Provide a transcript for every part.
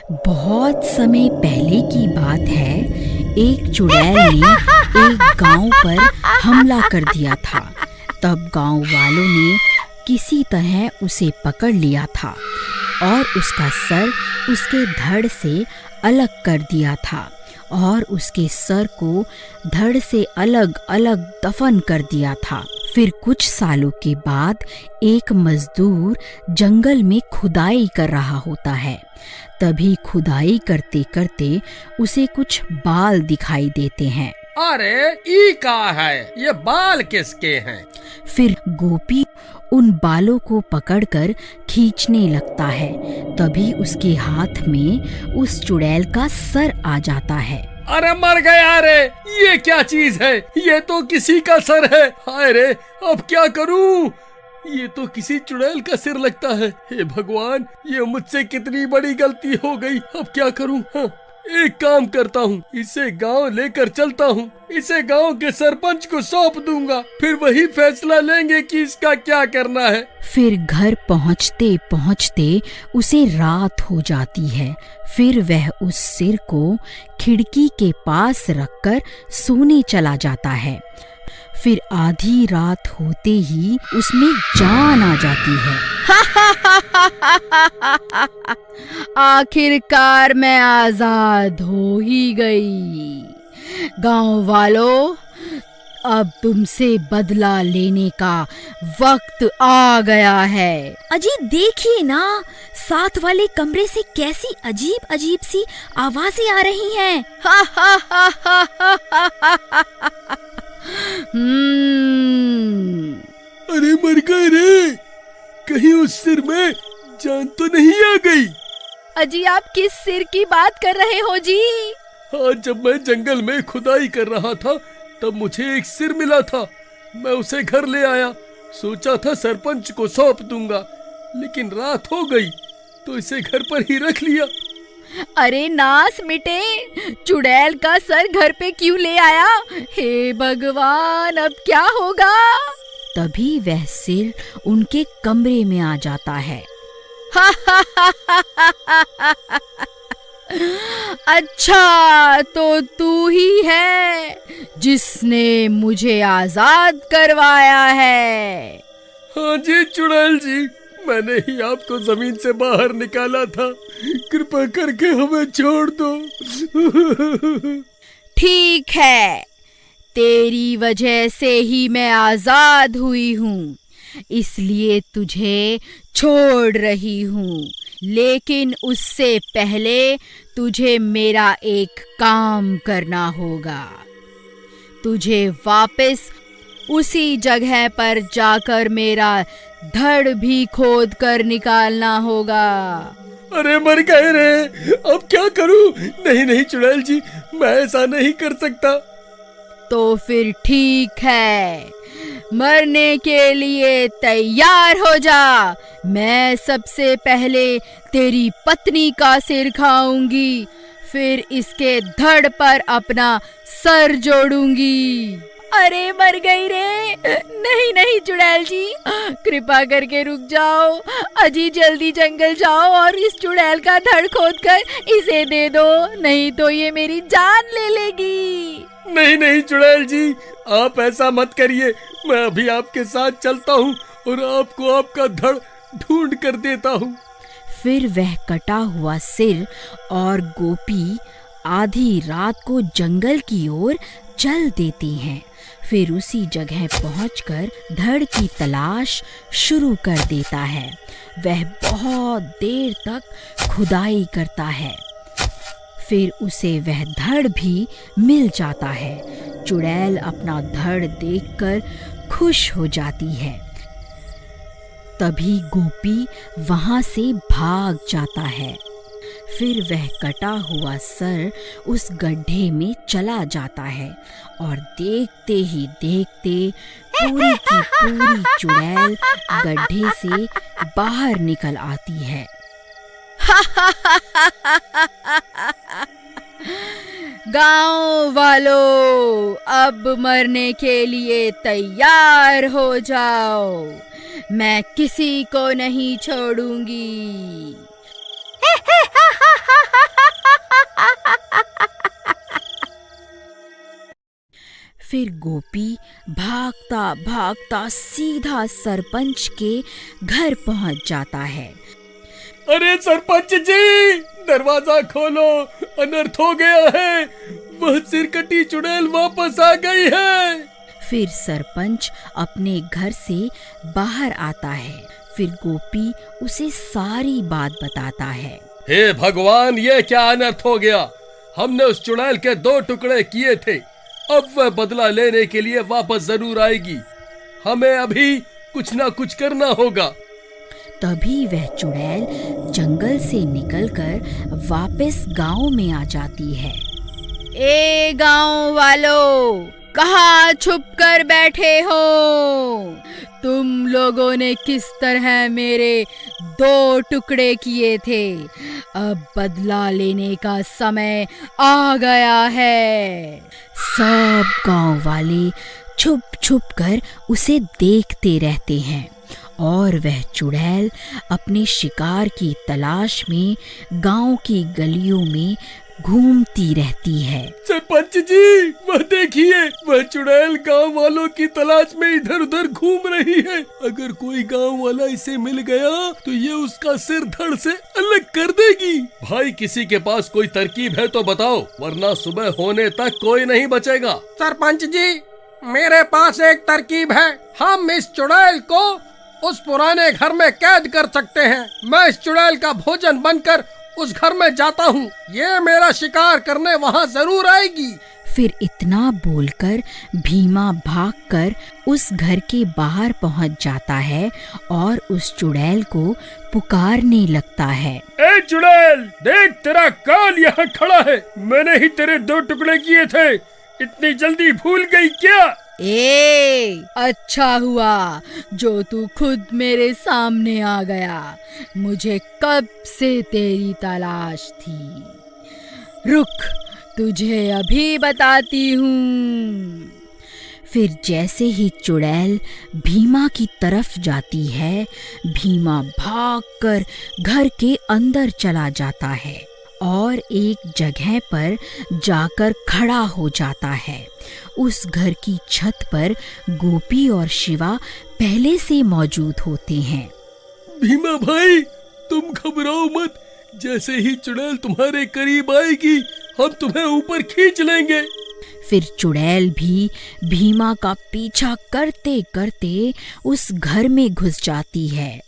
बहुत समय पहले की बात है। एक चुड़ैल ने एक गांव पर हमला कर दिया था। तब गांव वालों ने किसी तरह उसे पकड़ लिया था और उसका सर उसके धड़ से अलग कर दिया था और उसके सर को धड़ से अलग अलग दफन कर दिया था। फिर कुछ सालों के बाद एक मजदूर जंगल में खुदाई कर रहा होता है। तभी खुदाई करते करते उसे कुछ बाल दिखाई देते हैं। अरे ई का है, ये बाल किसके हैं? फिर गोपी उन बालों को पकड़कर खींचने लगता है। तभी उसके हाथ में उस चुड़ैल का सर आ जाता है। अरे मर गया रे, ये क्या चीज है? ये तो किसी का सर है। हाय रे, अब क्या करूं? ये तो किसी चुड़ैल का सिर लगता है। हे भगवान, ये मुझसे कितनी बड़ी गलती हो गई। अब क्या करूं? हाँ, एक काम करता हूँ, इसे गांव लेकर चलता हूँ। इसे गांव के सरपंच को सौंप दूंगा, फिर वही फैसला लेंगे कि इसका क्या करना है। फिर घर पहुँचते पहुँचते उसे रात हो जाती है। फिर वह उस सिर को खिड़की के पास रखकर सोने चला जाता है। फिर आधी रात होते ही उसमें जान आ जाती है। आखिरकार मैं आजाद हो ही गई। गांव वालों, अब तुमसे बदला लेने का वक्त आ गया है। अजी देखिए ना, साथ वाले कमरे से कैसी अजीब अजीब सी आवाजें आ रही हैं। अरे मर गए रे, कहीं उस सिर में जान तो नहीं आ गई? अजी आप किस सिर की बात कर रहे हो जी? हाँ, जब मैं जंगल में खुदाई कर रहा था तब मुझे एक सिर मिला था। मैं उसे घर ले आया, सोचा था सरपंच को सौंप दूंगा, लेकिन रात हो गई तो इसे घर पर ही रख लिया। अरे नास मिटे, चुड़ैल का सर घर पे क्यों ले आया? हे भगवान, अब क्या होगा? तभी वह सिर उनके कमरे में आ जाता है। अच्छा, तो तू ही है जिसने मुझे आजाद करवाया है। हाँ जी चुड़ैल जी, मैंने ही आपको जमीन से बाहर निकाला था। कृपा करके हमें छोड़ दो। ठीक है, तेरी वजह से ही मैं आजाद हुई हूँ, इसलिए तुझे छोड़ रही हूँ। लेकिन उससे पहले तुझे मेरा एक काम करना होगा। तुझे वापस उसी जगह पर जाकर मेरा धड़ भी खोद कर निकालना होगा। अरे मर गए रे, अब क्या करूं? नहीं नहीं चुड़ैल जी, मैं ऐसा नहीं कर सकता। तो फिर ठीक है, मरने के लिए तैयार हो जा। मैं सबसे पहले तेरी पत्नी का सिर खाऊंगी, फिर इसके धड़ पर अपना सर जोड़ूंगी। अरे मर गई रे। नहीं नहीं चुड़ैल जी, कृपा करके रुक जाओ। अजी जल्दी जंगल जाओ और इस चुड़ैल का धड़ खोद कर इसे दे दो, नहीं तो ये मेरी जान ले लेगी। नहीं नहीं चुड़ैल जी, आप ऐसा मत करिए। मैं अभी आपके साथ चलता हूँ और आपको आपका धड़ ढूंढ कर देता हूँ। फिर वह कटा हुआ सिर और गोपी आधी रात को जंगल की ओर चल देती हैं। फिर उसी जगह पहुंचकर धड़ की तलाश शुरू कर देता है। वह बहुत देर तक खुदाई करता है, फिर उसे वह धड़ भी मिल जाता है। चुड़ैल अपना धड़ देखकर खुश हो जाती है। तभी गोपी वहां से भाग जाता है। फिर वह कटा हुआ सर उस गड्ढे में चला जाता है और देखते ही देखते पूरी की पूरी चुड़ैल गड्ढे से बाहर निकल आती है। गांव वालों, अब मरने के लिए तैयार हो जाओ। मैं किसी को नहीं छोड़ूंगी। फिर गोपी भागता भागता सीधा सरपंच के घर पहुंच जाता है। अरे सरपंच जी, दरवाजा खोलो, अनर्थ हो गया है, वह सिरकटी चुड़ैल वापस आ गई है। फिर सरपंच अपने घर से बाहर आता है। फिर गोपी उसे सारी बात बताता है। हे भगवान, ये क्या अनर्थ हो गया? हमने उस चुड़ैल के 2 टुकड़े किए थे, अब वह बदला लेने के लिए वापस जरूर आएगी। हमें अभी कुछ ना कुछ करना होगा। तभी वह चुड़ैल जंगल से निकलकर वापस गांव में आ जाती है। ए गांव वालों, कहाँ छुप कर बैठे हो? तुम लोगों ने किस तरह मेरे 2 टुकड़े किए थे? अब बदला लेने का समय आ गया है। सब गांव वाले छुप छुप कर उसे देखते रहते हैं और वह चुड़ैल अपने शिकार की तलाश में गांव की गलियों में घूमती रहती है। सरपंच जी, वह देखिए, वह चुड़ैल गांव वालों की तलाश में इधर उधर घूम रही है। अगर कोई गांव वाला इसे मिल गया तो ये उसका सिर धड़ से अलग कर देगी। भाई, किसी के पास कोई तरकीब है तो बताओ, वरना सुबह होने तक कोई नहीं बचेगा। सरपंच जी, मेरे पास एक तरकीब है। हम इस चुड़ैल को उस पुराने घर में कैद कर सकते हैं। मैं इस चुड़ैल का भोजन बनकर उस घर में जाता हूँ, ये मेरा शिकार करने वहाँ जरूर आएगी। फिर इतना बोलकर भीमा भागकर उस घर के बाहर पहुँच जाता है और उस चुड़ैल को पुकारने लगता है। ए चुड़ैल, देख, तेरा काल यहाँ खड़ा है। मैंने ही तेरे 2 टुकड़े किए थे, इतनी जल्दी भूल गई क्या? अच्छा हुआ जो तू खुद मेरे सामने आ गया। मुझे कब से तेरी तलाश थी। रुक, तुझे अभी बताती हूँ। फिर जैसे ही चुड़ैल भीमा की तरफ जाती है, भीमा भागकर घर के अंदर चला जाता है और एक जगह पर जाकर खड़ा हो जाता है। उस घर की छत पर गोपी और शिवा पहले से मौजूद होते हैं। भीमा भाई, तुम घबराओ मत। जैसे ही चुड़ैल तुम्हारे करीब आएगी, हम तुम्हें ऊपर खींच लेंगे। फिर चुड़ैल भी भीमा का पीछा करते करते उस घर में घुस जाती है।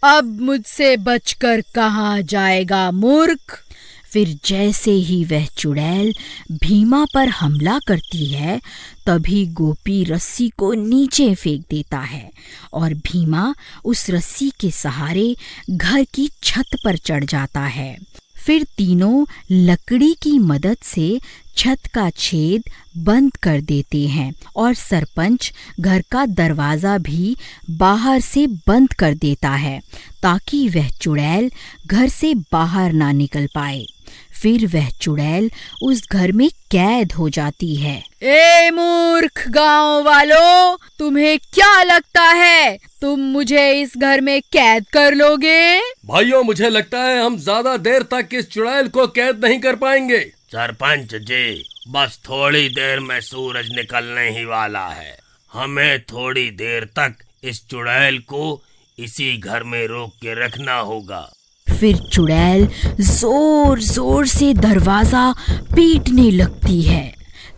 अब मुझसे बचकर कहाँ जाएगा मूर्ख? फिर जैसे ही वह चुड़ैल भीमा पर हमला करती है, तभी गोपी रस्सी को नीचे फेंक देता है और भीमा उस रस्सी के सहारे घर की छत पर चढ़ जाता है। फिर तीनों लकड़ी की मदद से छत का छेद बंद कर देते हैं और सरपंच घर का दरवाजा भी बाहर से बंद कर देता है ताकि वह चुड़ैल घर से बाहर ना निकल पाए। फिर वह चुड़ैल उस घर में कैद हो जाती है। ए मूर्ख गांव वालों, तुम्हें क्या लगता है तुम मुझे इस घर में कैद कर लोगे? भाइयों, मुझे लगता है हम ज्यादा देर तक इस चुड़ैल को कैद नहीं कर पाएंगे। सरपंच जी, बस थोड़ी देर में सूरज निकलने ही वाला है। हमें थोड़ी देर तक इस चुड़ैल को इसी घर में रोक के रखना होगा। फिर चुड़ैल जोर जोर से दरवाजा पीटने लगती है।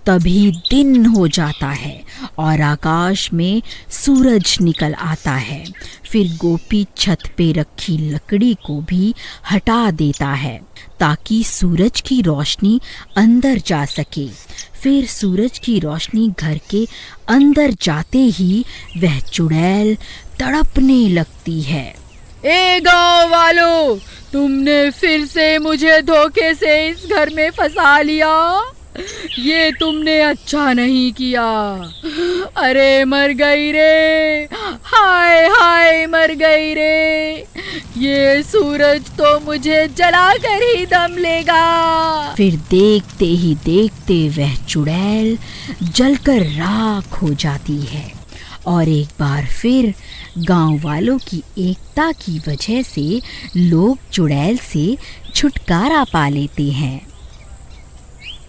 तभी दिन हो जाता है और आकाश में सूरज निकल आता है। फिर गोपी छत पे रखी लकड़ी को भी हटा देता है ताकि सूरज की रोशनी अंदर जा सके। फिर सूरज की रोशनी घर के अंदर जाते ही वह चुड़ैल तड़पने लगती है। ए गांव वालों, तुमने फिर से मुझे धोखे से इस घर में फंसा लिया। ये तुमने अच्छा नहीं किया। अरे मर गई रे, हाय हाय मर गई रे। ये सूरज तो मुझे जलाकर ही दम लेगा। फिर देखते ही देखते वह चुड़ैल जलकर राख हो जाती है और एक बार फिर गांव वालों की एकता की वजह से लोग चुड़ैल से छुटकारा पा लेते हैं।